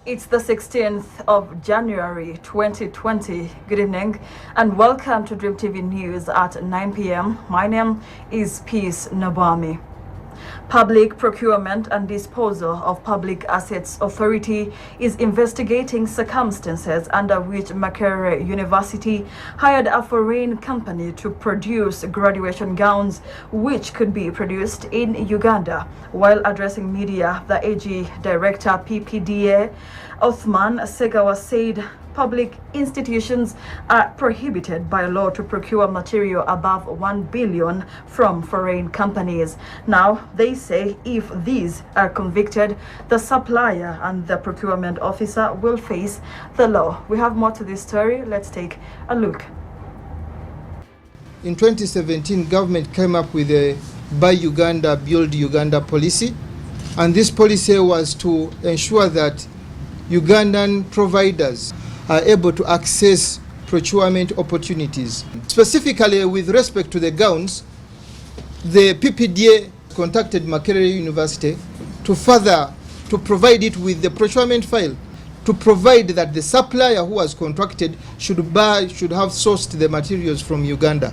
It's the 16th of January 2020. Good evening and welcome to Dream TV News at 9 p.m. My name is Peace Nabami. Public Procurement and Disposal of Public Assets Authority is investigating circumstances under which Makerere University hired a foreign company to produce graduation gowns which could be produced in Uganda. While addressing media, the AG Director PPDA, Othman Segawa, said public institutions are prohibited by law to procure material above 1 billion from foreign companies. Now, they say if these are convicted, the supplier and the procurement officer will face the law. We have more to this story. Let's take a look. In 2017, government came up with a Buy Uganda, Build Uganda policy, and this policy was to ensure that Ugandan providers are able to access procurement opportunities. Specifically with respect to the gowns, the PPDA contacted Makerere University to provide it with the procurement file, to provide that the supplier who was contracted should have sourced the materials from Uganda.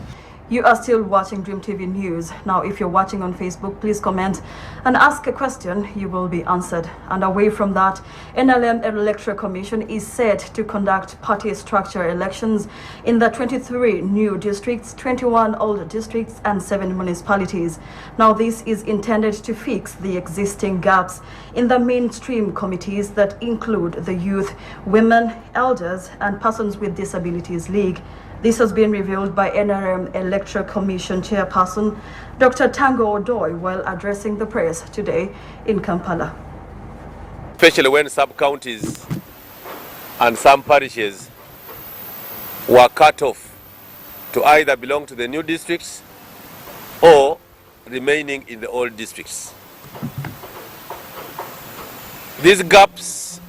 You are still watching Dream TV News. Now, if you're watching on Facebook, please comment and ask a question. You will be answered. And away from that, NLM Electoral Commission is set to conduct party structure elections in the 23 new districts, 21 old districts, and 7 municipalities. Now, this is intended to fix the existing gaps in the mainstream committees that include the Youth, Women, Elders, and Persons with Disabilities League. This has been revealed by NRM Electoral Commission Chairperson Dr. Tango Odoi while addressing the press today in Kampala. Especially when sub-counties and some parishes were cut off to either belong to the new districts or remaining in the old districts. These gaps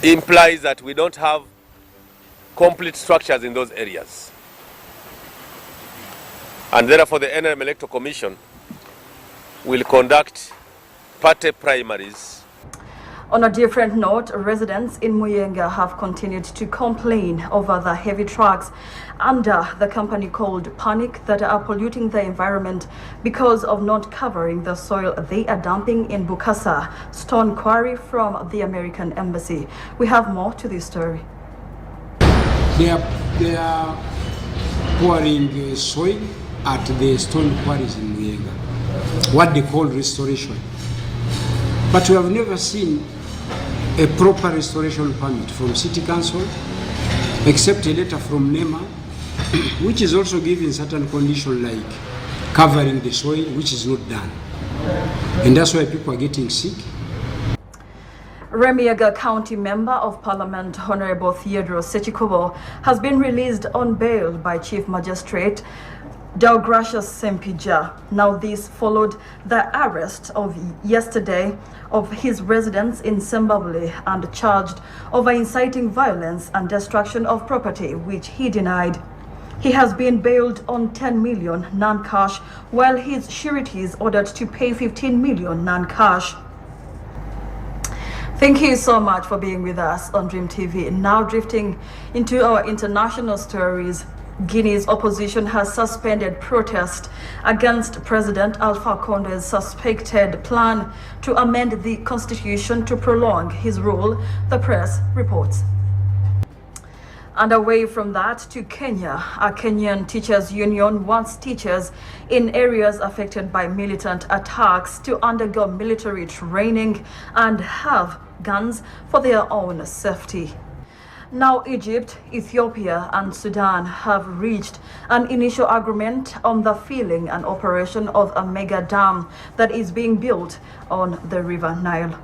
implies that we don't have complete structures in those areas. And therefore the NRM Electoral Commission will conduct party primaries. On a different note, residents in Muyenga have continued to complain over the heavy trucks under the company called Panic that are polluting the environment because of not covering the soil they are dumping in Bukasa Stone Quarry from the American Embassy. We have more to this story. They are pouring the soil at the stone quarries in Muyenga, what they call restoration. But we have never seen a proper restoration permit from City Council, except a letter from NEMA, which is also given certain conditions like covering the soil, which is not done. And that's why people are getting sick. Remiaga County Member of Parliament Honorable Theodore Sechikubo has been released on bail by Chief Magistrate Deogracius Sempija. Now this followed the arrest of yesterday of his residence in Sembabule and charged over inciting violence and destruction of property, which he denied. He has been bailed on 10 million non-cash, while his surety is ordered to pay 15 million non-cash. Thank you so much for being with us on Dream TV. Now drifting into our international stories, Guinea's opposition has suspended protest against President Alpha Conde's suspected plan to amend the constitution to prolong his rule, the press reports. And away from that to Kenya, a Kenyan teachers union wants teachers in areas affected by militant attacks to undergo military training and have guns for their own safety. Now Egypt, Ethiopia and Sudan have reached an initial agreement on the filling and operation of a mega dam that is being built on the River Nile.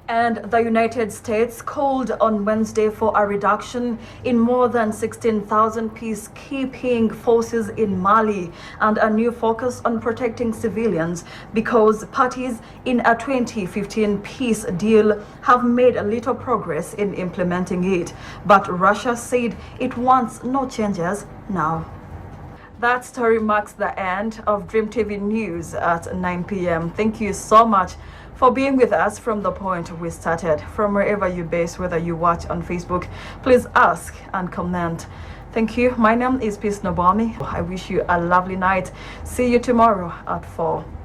And the United States called on Wednesday for a reduction in more than 16,000 peacekeeping forces in Mali and a new focus on protecting civilians because parties in a 2015 peace deal have made little progress in implementing it. But Russia said it wants no changes now. That story marks the end of Dream TV News at 9 p.m. Thank you so much for being with us from the point we started. From wherever you're based, whether you watch on Facebook, please ask and comment. Thank you. My name is Peace Nobami. I wish you a lovely night. See you tomorrow at 4.